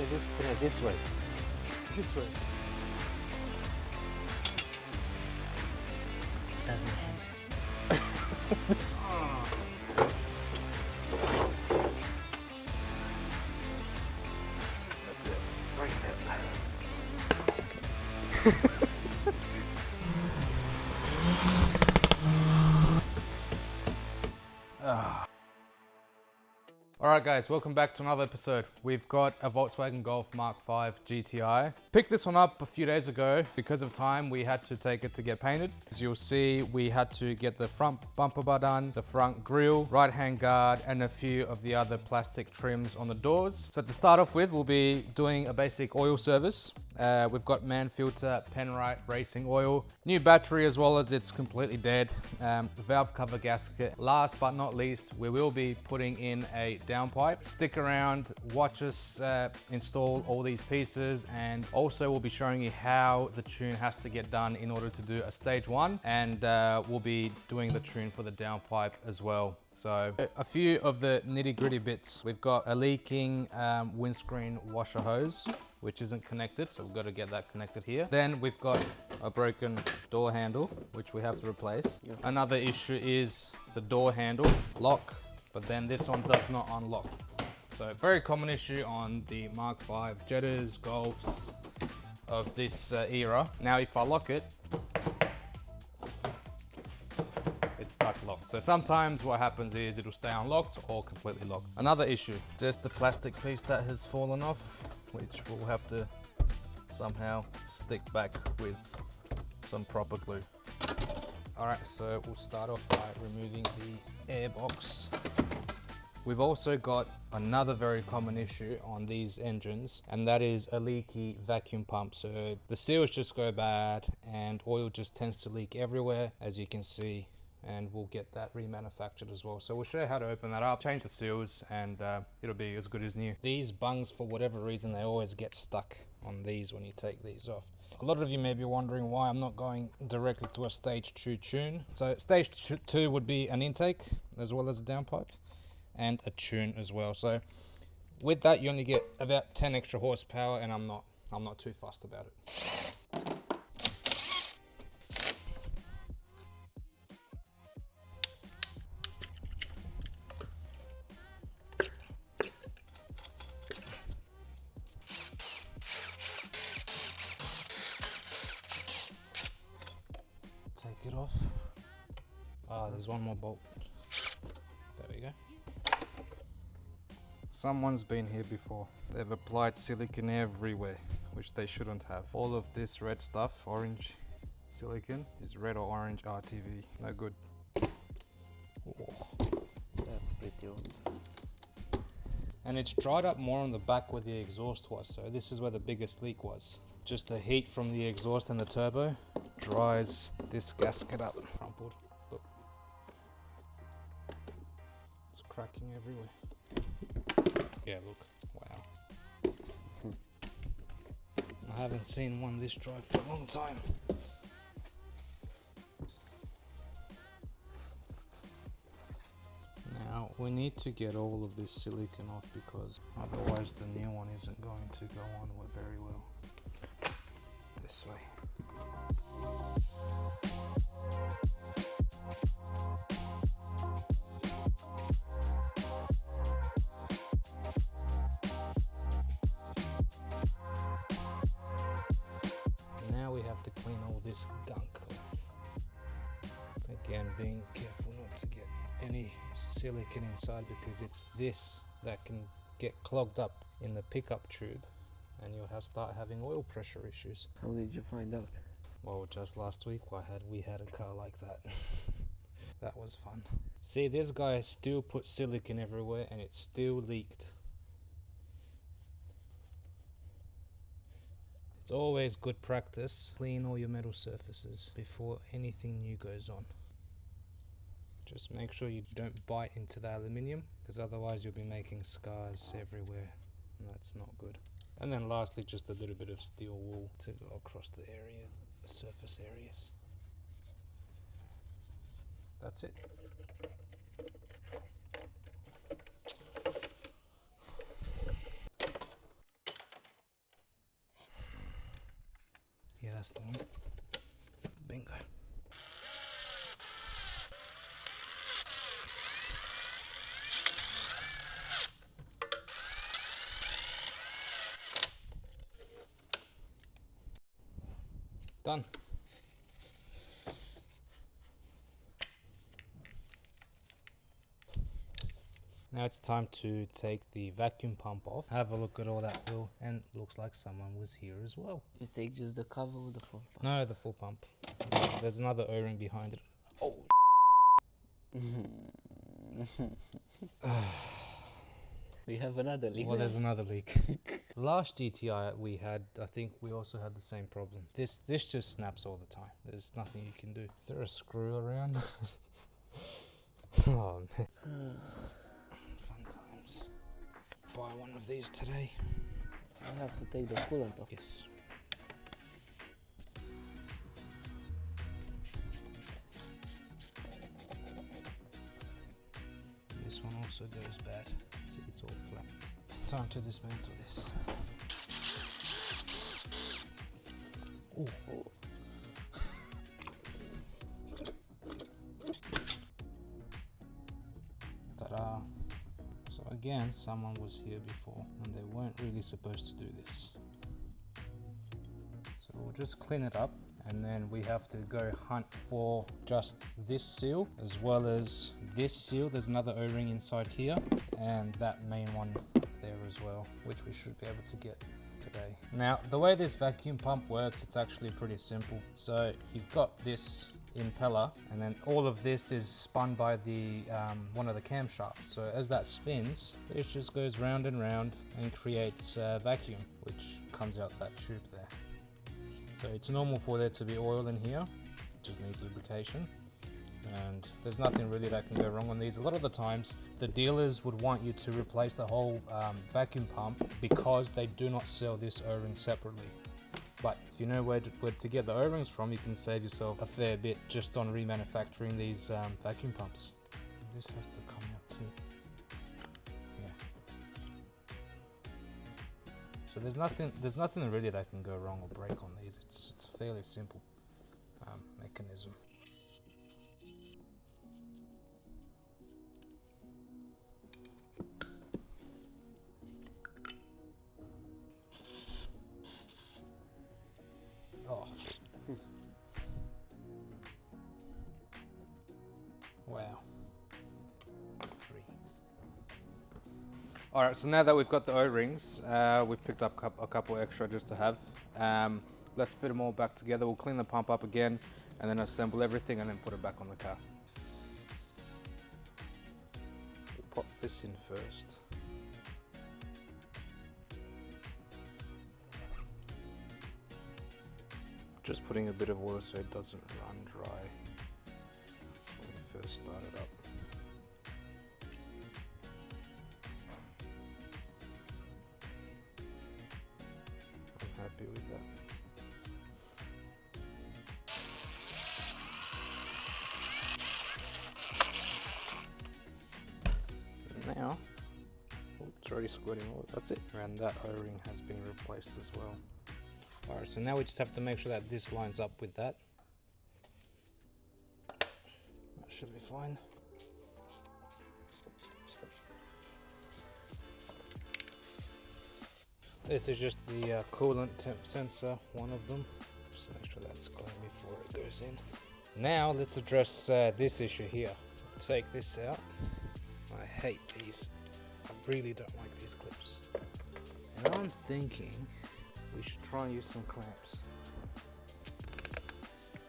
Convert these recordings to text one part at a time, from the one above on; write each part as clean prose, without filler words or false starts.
This way. This way. That's my hand. That's it. Right there. Alright guys, welcome back to another episode. We've got a Volkswagen Golf GTI MK5. Picked this one up a few days ago. Because of time, we had to take it to get painted. As you'll see, we had to get the front bumper bar done, the front grille, right-hand guard, and a few of the other plastic trims on the doors. So to start off with, we'll be doing a basic oil service. We've got man filter, Penrite racing oil, new battery as well as it's completely dead, valve cover gasket. Last but not least, we will be putting in a downpipe. Stick around, watch us install all these pieces, and also we'll be showing you how the tune has to get done in order to do a stage one, and we'll be doing the tune for the downpipe as well. So a few of the nitty gritty bits. We've got a leaking windscreen washer hose, which isn't connected, so we've got to get that connected here. Then we've got a broken door handle, which we have to replace. Yeah. Another issue is the door handle lock, but then this one does not unlock. So very common issue on the Mark V Jettas, Golfs of this era. Now if I lock it, it's stuck locked. So sometimes what happens is it'll stay unlocked or completely locked. Another issue, just the plastic piece that has fallen off, which we'll have to somehow stick back with some proper glue. All right, so we'll start off by removing the air box. We've also got another very common issue on these engines, and that is a leaky vacuum pump. So the seals just go bad and oil just tends to leak everywhere, as you can see, and we'll get that remanufactured as well. So we'll show you how to open that up, change the seals, and it'll be as good as new. These bungs, for whatever reason, they always get stuck on these when you take these off. A lot of you may be wondering why I'm not going directly to a stage 2 tune. So stage 2 would be an intake as well as a downpipe and a tune as well. So with that, you only get about 10 extra horsepower, and I'm not too fussed about it. Take it off. There's one more bolt. There we go. Someone's been here before. They've applied silicone everywhere, which they shouldn't have. All of this red stuff, orange silicone, is red or orange RTV. No good. Oh, that's pretty old. And it's dried up more on the back where the exhaust was, so this is where the biggest leak was. Just the heat from the exhaust and the turbo dries this gasket up. Front board, look. It's cracking everywhere. Yeah, look, wow. I haven't seen one this dry for a long time. Now, we need to get all of this silicone off because otherwise the new one isn't going to go on very well. This way. Now we have to clean all this gunk off. Again, being careful not to get any silicone inside, because it's this that can get clogged up in the pickup tube, and you'll start having oil pressure issues. How did you find out? Well, just last week we had a car like that. That was fun. See, this guy still put silicone everywhere and it still leaked. It's always good practice. Clean all your metal surfaces before anything new goes on. Just make sure you don't bite into the aluminium, because otherwise you'll be making scars everywhere, and that's not good. And then lastly, just a little bit of steel wool to go across the area, the surface areas. That's it. That's the one. Bingo. Done. Now it's time to take the vacuum pump off, have a look at all that wheel, and looks like someone was here as well. You take just the cover or the full pump? No, the full pump. There's another O-ring behind it. Oh. We have another leak. Well, there's another leak. Last GTI we had, I think we also had the same problem. This just snaps all the time. There's nothing you can do. Is there a screw around? Oh man. Fun times. Buy one of these today. I have to take the coolant off. Yes. This one also goes bad. See, it's all flat. Time to dismantle this. Ooh. Oh. Ta-da! So again, someone was here before and they weren't really supposed to do this. So we'll just clean it up and then we have to go hunt for just this seal as well as this seal. There's another O-ring inside here and that main one there as well, which we should be able to get today. Now, the way this vacuum pump works, it's actually pretty simple. So you've got this impeller and then all of this is spun by the one of the camshafts. So as that spins, it just goes round and round and creates vacuum, which comes out that tube there. So it's normal for there to be oil in here, it just needs lubrication. And there's nothing really that can go wrong on these. A lot of the times the dealers would want you to replace the whole vacuum pump because they do not sell this O-ring separately. But if you know where to get the O-rings from, you can save yourself a fair bit just on remanufacturing these vacuum pumps. This has to come out too. Yeah. So there's nothing really that can go wrong or break on these. It's a fairly simple mechanism. Oh. Wow. 3. Alright, so now that we've got the O-rings, we've picked up a couple extra just to have. Let's fit them all back together. We'll clean the pump up again and then assemble everything and then put it back on the car. We'll pop this in first. Just putting a bit of oil so it doesn't run dry when we first start it up. I'm happy with that. And now, oh, it's already squirting oil. That's it. And that O-ring has been replaced as well. Alright, so now we just have to make sure that this lines up with that. That should be fine. This is just the coolant temp sensor, one of them. Just make sure that's clean before it goes in. Now let's address this issue here. Take this out. I hate these. I really don't like these clips. And I'm thinking we should try and use some clamps.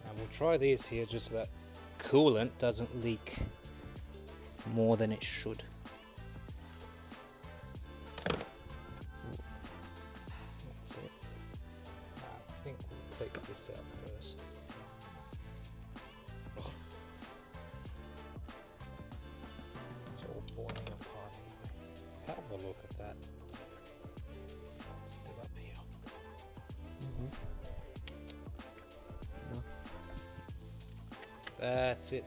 And we'll try these here just so that coolant doesn't leak more than it should. That's it. I think we'll take this out first. Ugh. It's all falling apart anyway. Have a look at that. It's still up here. No. That's it.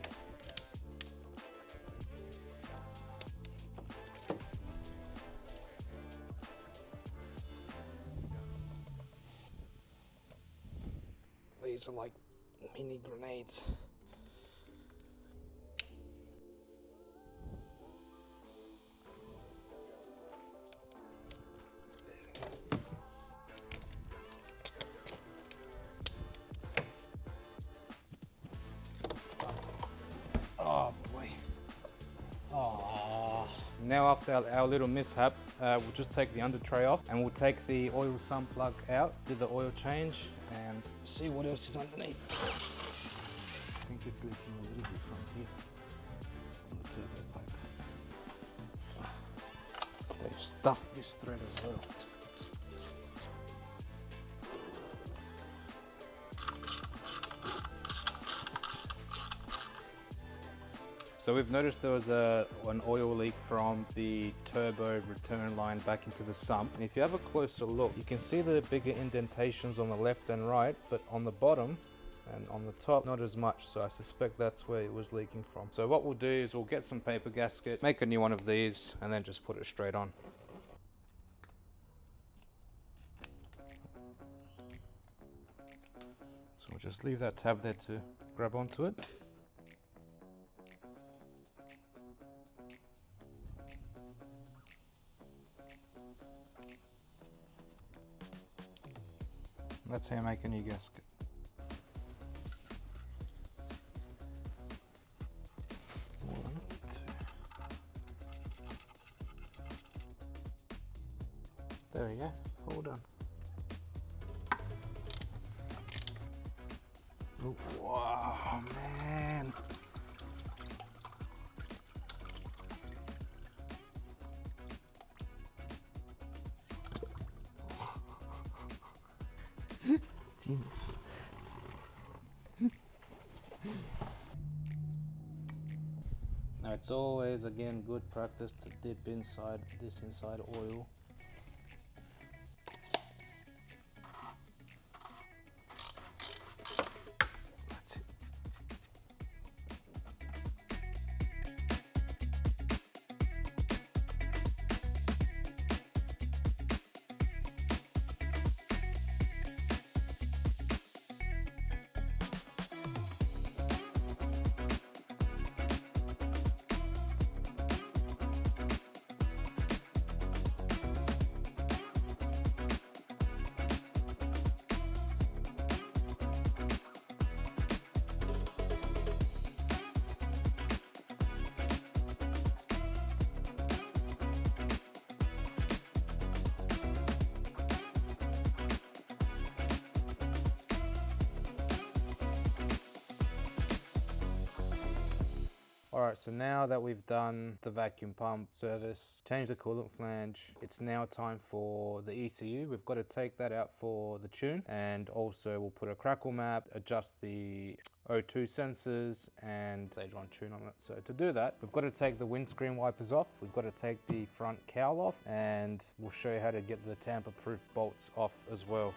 these are like mini grenades. Oh boy. Oh. Now after our little mishap, we'll just take the under tray off and we'll take the oil sump plug out, do the oil change and see what else is underneath. I think it's leaking a little bit from here on the turbo pipe. They've stuffed this thread as well. So we've noticed there was an oil leak from the turbo return line back into the sump. And if you have a closer look, you can see the bigger indentations on the left and right, but on the bottom and on the top, not as much. So I suspect that's where it was leaking from. So what we'll do is we'll get some paper gasket, make a new one of these, and then just put it straight on. So we'll just leave that tab there to grab onto it. That's how you make a new gasket. One, two. There we go, all done. Oh, wow, man. Genius. Now it's always again good practice to dip inside oil. That's it. Alright, so now that we've done the vacuum pump service, changed the coolant flange, it's now time for the ECU. We've got to take that out for the tune, and also we'll put a crackle map, adjust the O2 sensors and stage 1 tune on it. So to do that, we've got to take the windscreen wipers off, we've got to take the front cowl off, and we'll show you how to get the tamper-proof bolts off as well.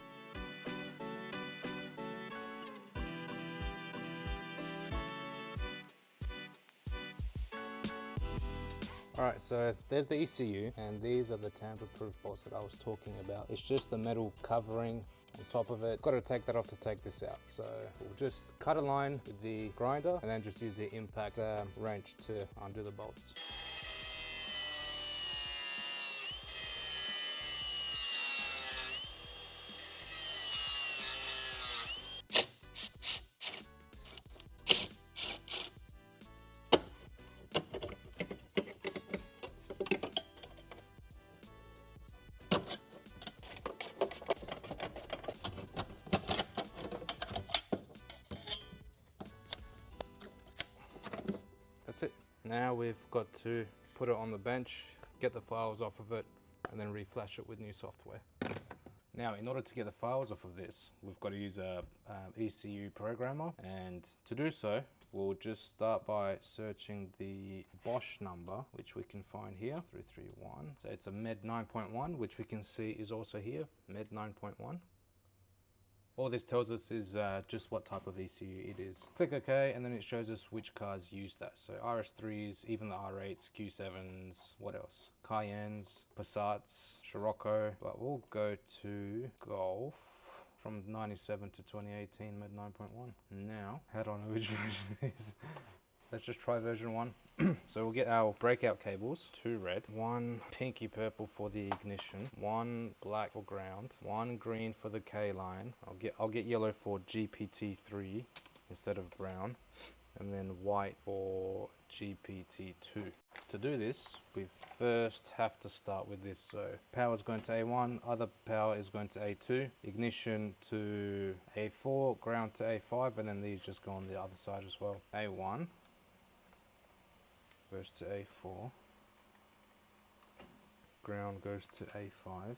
Alright, so there's the ECU, and these are the tamper-proof bolts that I was talking about. It's just the metal covering on top of it. Got to take that off to take this out. So we'll just cut a line with the grinder and then just use the impact wrench to undo the bolts. That's it. Now we've got to put it on the bench, get the files off of it, and then reflash it with new software. Now, in order to get the files off of this, we've got to use a ECU programmer, and to do so, we'll just start by searching the Bosch number, which we can find here, 331. So it's a MED 9.1, which we can see is also here, MED 9.1. All this tells us is just what type of ECU it is. Click OK, and then it shows us which cars use that. So RS3s, even the R8s, Q7s, what else? Cayennes, Passats, Scirocco, but we'll go to Golf from 97 to 2018 made 9.1. Now, I don't know which version it is. Let's just try version 1. So we'll get our breakout cables, 2 red, 1 pinky purple for the ignition, 1 black for ground, 1 green for the K line. I'll get yellow for GPT3 instead of brown, and then white for GPT2. To do this, we first have to start with this. So power is going to A1, other power is going to A2, ignition to A4, ground to A5, and then these just go on the other side as well. A1 goes to A4, ground goes to A5,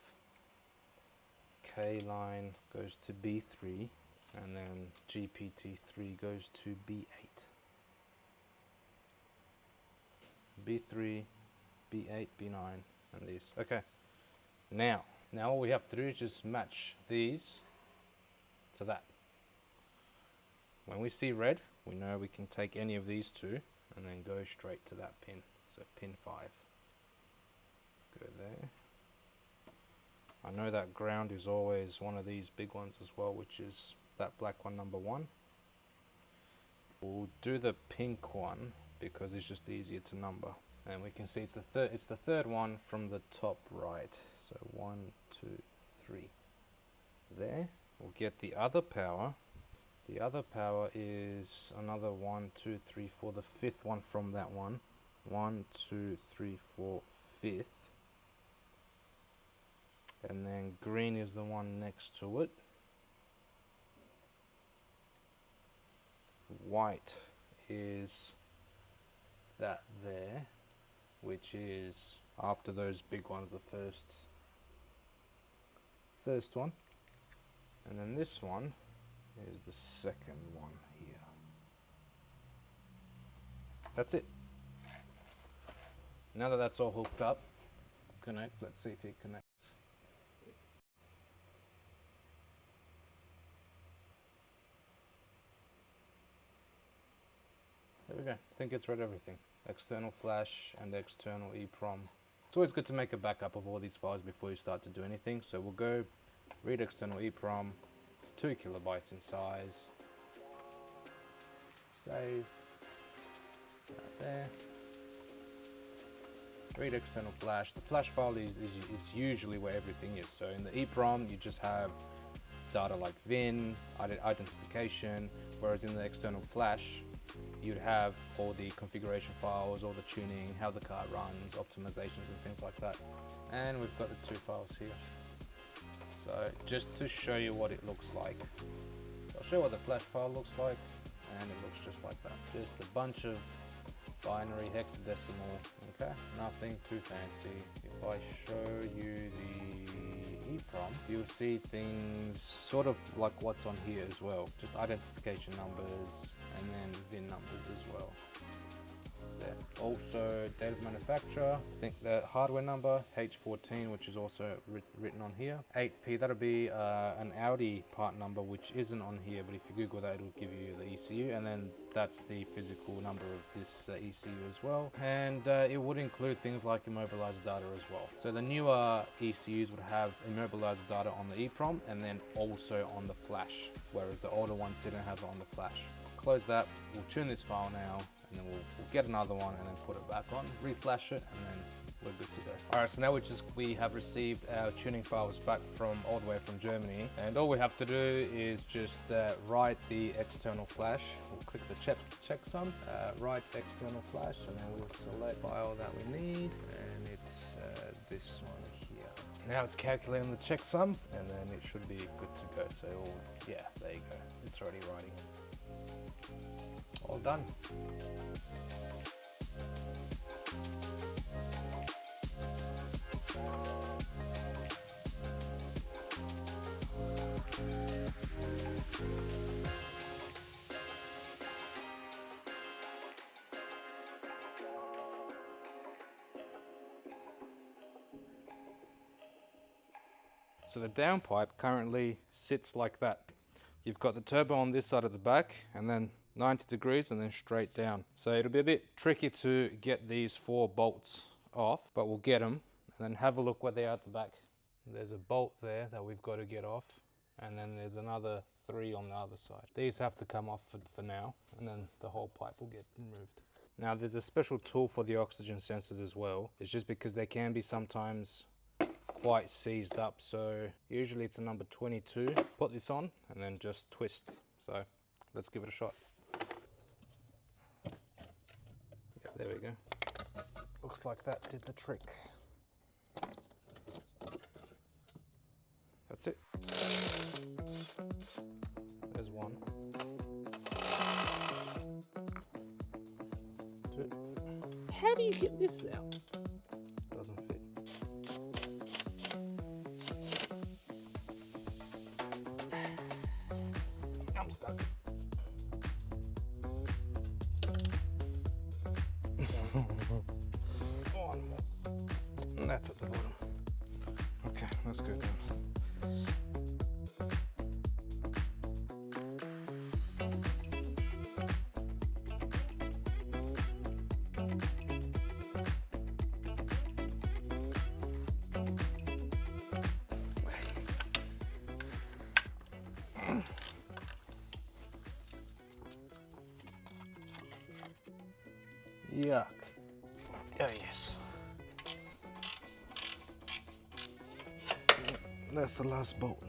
K line goes to B3, and then GPT3 goes to B8. B3, B8, B9, and these. Okay, now all we have to do is just match these to that. When we see red, we know we can take any of these two and then go straight to that pin. So pin 5. Go there. I know that ground is always one of these big ones as well, which is that black one, number 1. We'll do the pink one because it's just easier to number. And we can see it's the third one from the top right. So 1, 2, 3. There. We'll get the other power. The other power is another 1, 2, 3, 4, the 5th one from that one. 1, 2, 3, 4, 5th. And then green is the one next to it. White is that there, which is after those big ones, the first one. And then this one is the second one here. That's it. Now that that's all hooked up, connect. Let's see if it connects. There we go. I think it's read everything. External flash and external EEPROM. It's always good to make a backup of all these files before you start to do anything. So we'll go read external EEPROM. It's 2 kilobytes in size. Save. Right there. Read external flash. The flash file is usually where everything is. So in the EEPROM, you just have data like VIN, identification, whereas in the external flash, you'd have all the configuration files, all the tuning, how the car runs, optimizations and things like that. And we've got the 2 files here. So just to show you what it looks like, I'll show you what the flash file looks like, and it looks just like that. Just a bunch of binary hexadecimal, okay? Nothing too fancy. If I show you the EEPROM, you'll see things sort of like what's on here as well. Just identification numbers and then VIN numbers as well. There. Also date of manufacturer, I think the hardware number, H14, which is also written on here. 8P, that'll be an Audi part number, which isn't on here, but if you Google that, it'll give you the ECU, and then that's the physical number of this ECU as well. And it would include things like immobilizer data as well. So the newer ECUs would have immobilizer data on the EEPROM and then also on the flash, whereas the older ones didn't have it on the flash. Close that, we'll tune this file now, and then we'll get another one and then put it back on, reflash it, and then we're good to go. All right, so now we have received our tuning files back from all the way from Germany, and all we have to do is just write the external flash. We'll click the checksum, write external flash, and then we'll select file that we need, and it's this one here. Now it's calculating the checksum, and then it should be good to go. So yeah, there you go. It's already writing. All done. So the downpipe currently sits like that. You've got the turbo on this side of the back, and then 90 degrees and then straight down. So it'll be a bit tricky to get these 4 bolts off, but we'll get them and then have a look where they are at the back. There's a bolt there that we've got to get off. and then there's another 3 on the other side. These have to come off for now, and then the whole pipe will get removed. Now there's a special tool for the oxygen sensors as well. It's just because they can be sometimes quite seized up, so usually it's a number 22. Put this on and then just twist. So let's give it a shot. Yeah, there we go. Looks like that did the trick. That's it. There's 1. 2. How do you get this out? Doesn't fit. I'm stuck. One more. And that's at the bottom. Okay, let's go down. Yuck. Oh yes. That's the last bolt.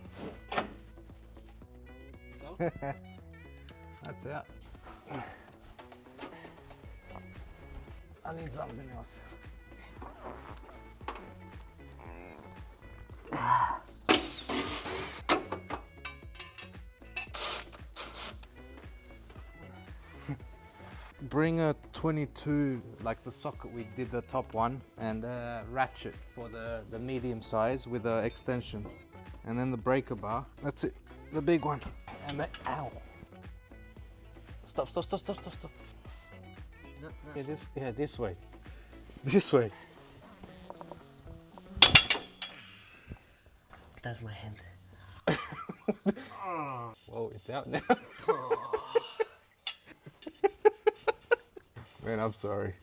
That's out. I need something else. Bring a 22, like the socket we did the top one, and a ratchet for the medium size with an extension. And then the breaker bar, that's it, the big one. And the, ow. Stop. No. Yeah, this way. This way. That's my hand. Whoa, it's out now. Man, I'm sorry.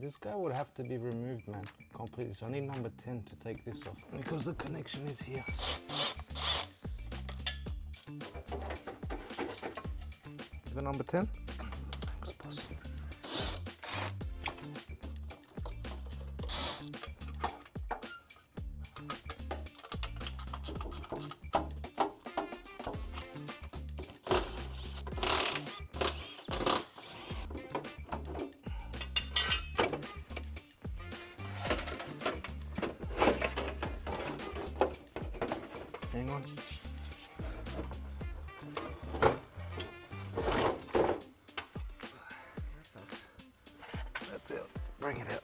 This guy would have to be removed, man, completely. So I need number 10 to take this off because the connection is here. The number 10? Thanks, boss. Hang on. That's it. Bring it out.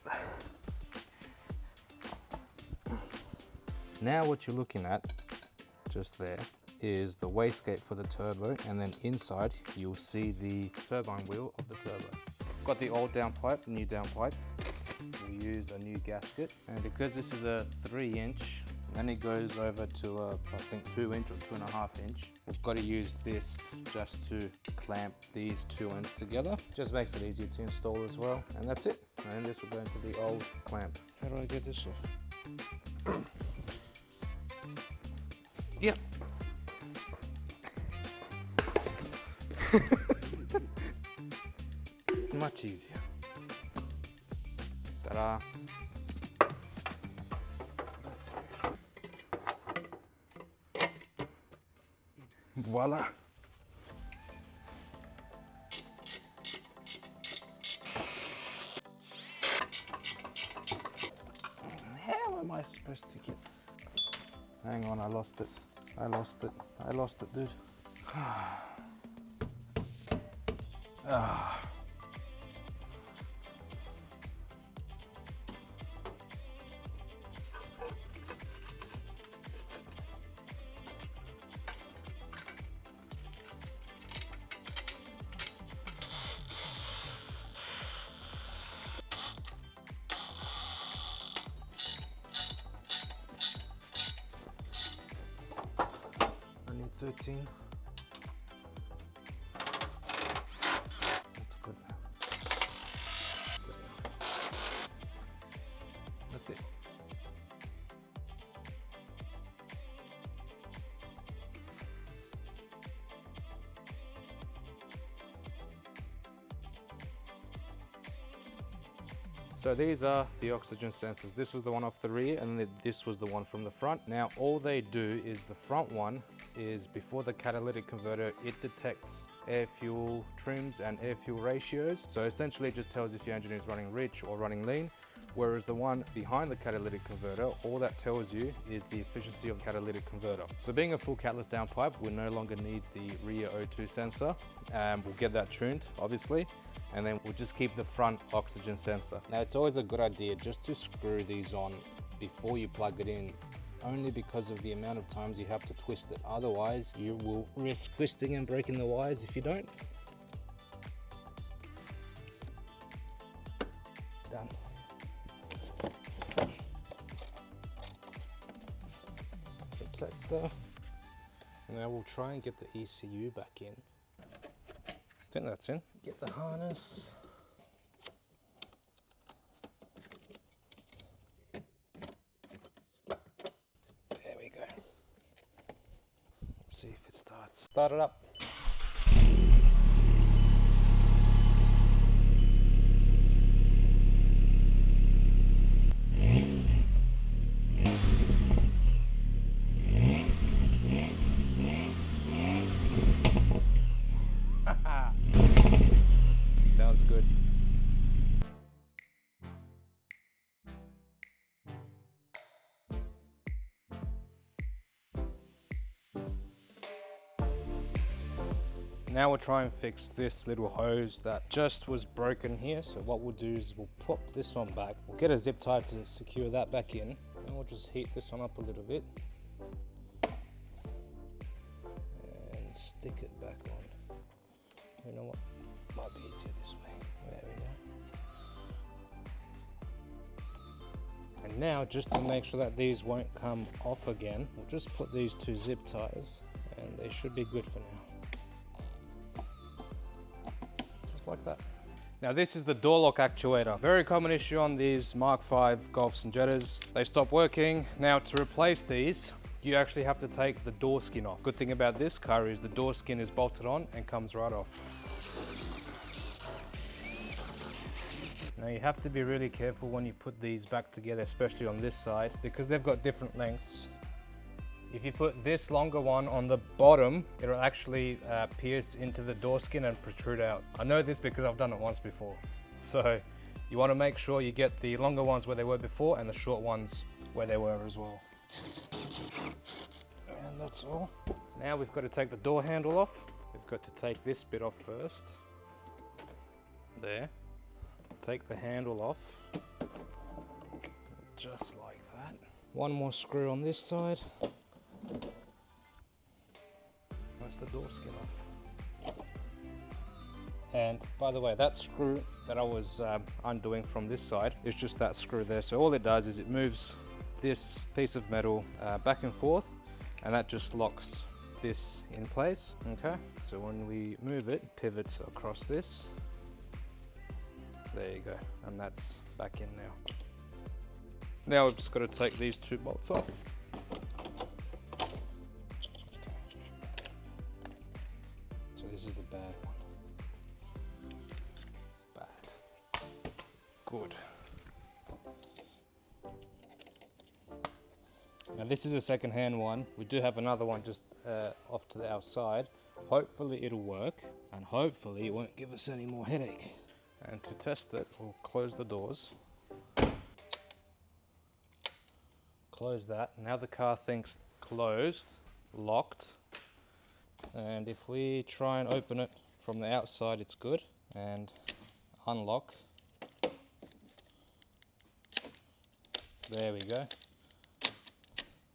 Now what you're looking at, just there, is the wastegate for the turbo, and then inside you'll see the turbine wheel of the turbo. Got the old downpipe, new downpipe. We'll use a new gasket, and because this is a 3-inch, then it goes over to a, I think 2-inch or 2.5-inch. We've got to use this just to clamp these 2 ends together. Just makes it easier to install as well. And that's it. And then this will go into the old clamp. How do I get this off? Yep. Much easier. Ta-da. Voila. How am I supposed to get... Hang on, I lost it. I lost it, dude. Ah. I need 13. That's good now. That's it. So these are the oxygen sensors. This was the one off the rear and then this was the one from the front. Now all they do is the front one is before the catalytic converter, it detects air fuel trims and air fuel ratios. So essentially it just tells if your engine is running rich or running lean. Whereas the one behind the catalytic converter, all that tells you is the efficiency of the catalytic converter. So being a full catless downpipe, we no longer need the rear O2 sensor. We'll get that tuned, obviously, and then we'll just keep the front oxygen sensor. Now it's always a good idea just to screw these on before you plug it in, only because of the amount of times you have to twist it. Otherwise, you will risk twisting and breaking the wires if you don't. Done. Protector. Now we'll try and get the ECU back in. I think that's in. Get the harness. There we go. Let's see if it starts. Start it up. Sounds good. Now we'll try and fix this little hose that just was broken here. So what we'll do is we'll pop this one back. We'll get a zip tie to secure that back in, and we'll just heat this one up a little bit and stick it back on. You know what? Might be easier this way. There we go. And now, just to make sure that these won't come off again, we'll just put these two zip ties and they should be good for now. Just like that. Now this is the door lock actuator. Very common issue on these Mark 5 Golfs and Jettas. They stop working. Now to replace these, you actually have to take the door skin off. Good thing about this car is the door skin is bolted on and comes right off. Now you have to be really careful when you put these back together, especially on this side, because they've got different lengths. If you put this longer one on the bottom, it'll actually pierce into the door skin and protrude out. I know this because I've done it once before. So you want to make sure you get the longer ones where they were before and the short ones where they were as well. And that's all. Now we've got to take the door handle off. We've got to take this bit off first. There. Take the handle off. Just like that. One more screw on this side. That's the door skin off. And by the way, that screw that I was undoing from this side is just that screw there. So all it does is it moves this piece of metal back and forth, and that just locks this in place. Okay, so when we move it, it pivots across this. There you go, and that's back in now. Now we've just got to take these two bolts off. Okay. So this is the bad one. Bad. Good. Now this is a second-hand one. We do have another one just off to the outside. Hopefully it'll work, and hopefully it won't give us any more headache. And to test it, we'll close the doors. Close that. Now the car thinks closed, locked. And if we try and open it from the outside, it's good. And unlock. There we go.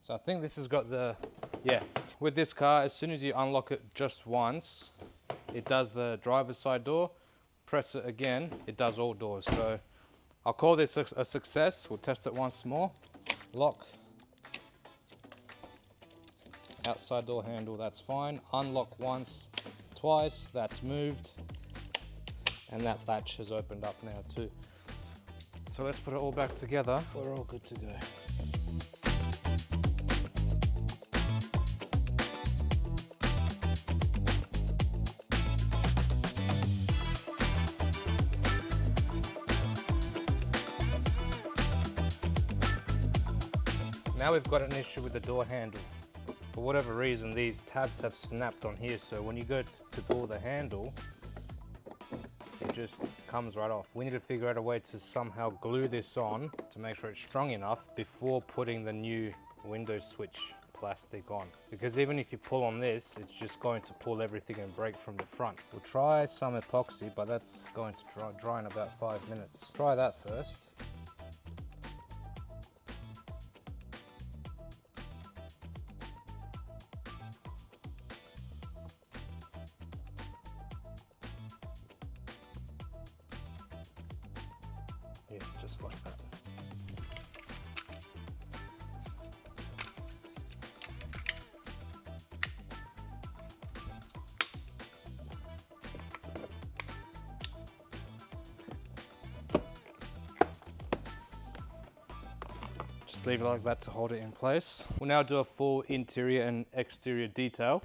So I think this has got the, yeah. With this car, as soon as you unlock it just once, it does the driver's side door. Press it again, it does all doors. So I'll call this a success. We'll test it once more. Lock. Outside door handle, that's fine. Unlock once, twice, that's moved. And that latch has opened up now too. So let's put it all back together. We're all good to go. Now we've got an issue with the door handle. For whatever reason, these tabs have snapped on here, so when you go to pull the handle, it just comes right off. We need to figure out a way to somehow glue this on to make sure it's strong enough before putting the new window switch plastic on. Because even if you pull on this, it's just going to pull everything and break from the front. We'll try some epoxy, but that's going to dry in about 5 minutes. Try that first. Yeah, just like that. Just leave it like that to hold it in place. We'll now do a full interior and exterior detail.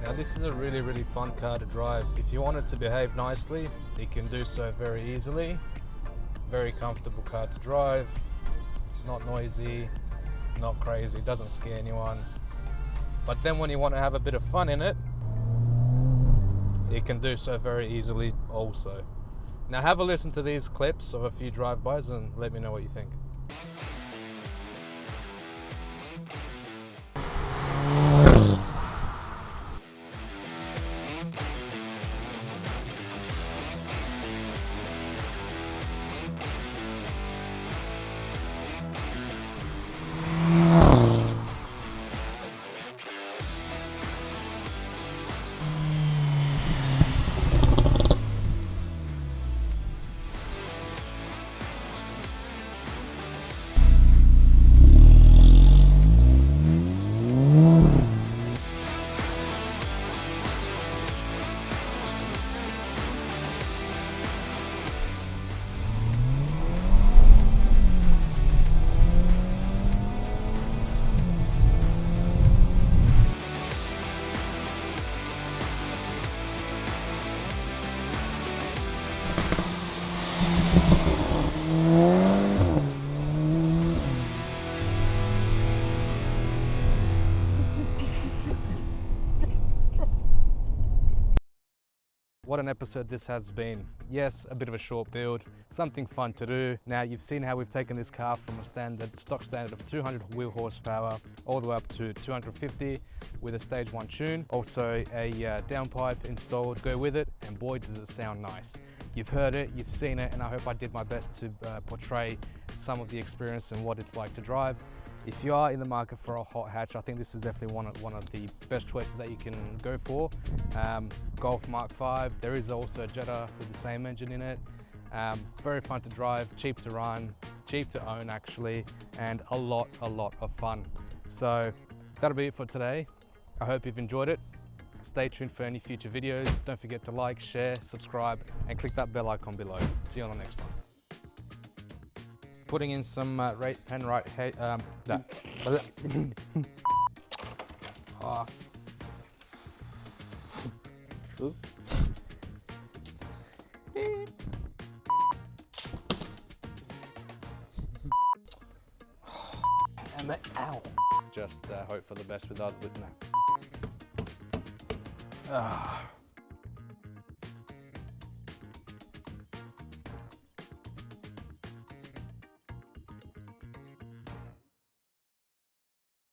Now this is a really fun car to drive. If you want it to behave nicely, it can do so very easily. Very comfortable car to drive. It's not noisy, not crazy, doesn't scare anyone. But then when you want to have a bit of fun in it, it can do so very easily also. Now have a listen to these clips of a few drive-bys and let me know what you think. What an episode this has been. Yes, a bit of a short build, something fun to do. Now you've seen how we've taken this car from a stock standard of 200 wheel horsepower all the way up to 250 with a stage 1 tune. Also a downpipe installed, go with it, and boy does it sound nice. You've heard it, you've seen it, and I hope I did my best to portray some of the experience and what it's like to drive. If you are in the market for a hot hatch, I think this is definitely one of the best choices that you can go for. Golf Mark 5, there is also a Jetta with the same engine in it. Very fun to drive, cheap to run, cheap to own actually, and a lot of fun. So that'll be it for today. I hope you've enjoyed it. Stay tuned for any future videos. Don't forget to like, share, subscribe, and click that bell icon below. See you on the next one. Putting in some pen right. Hey, no. Oh. Oop. Ow. Just hope for the best without the. No.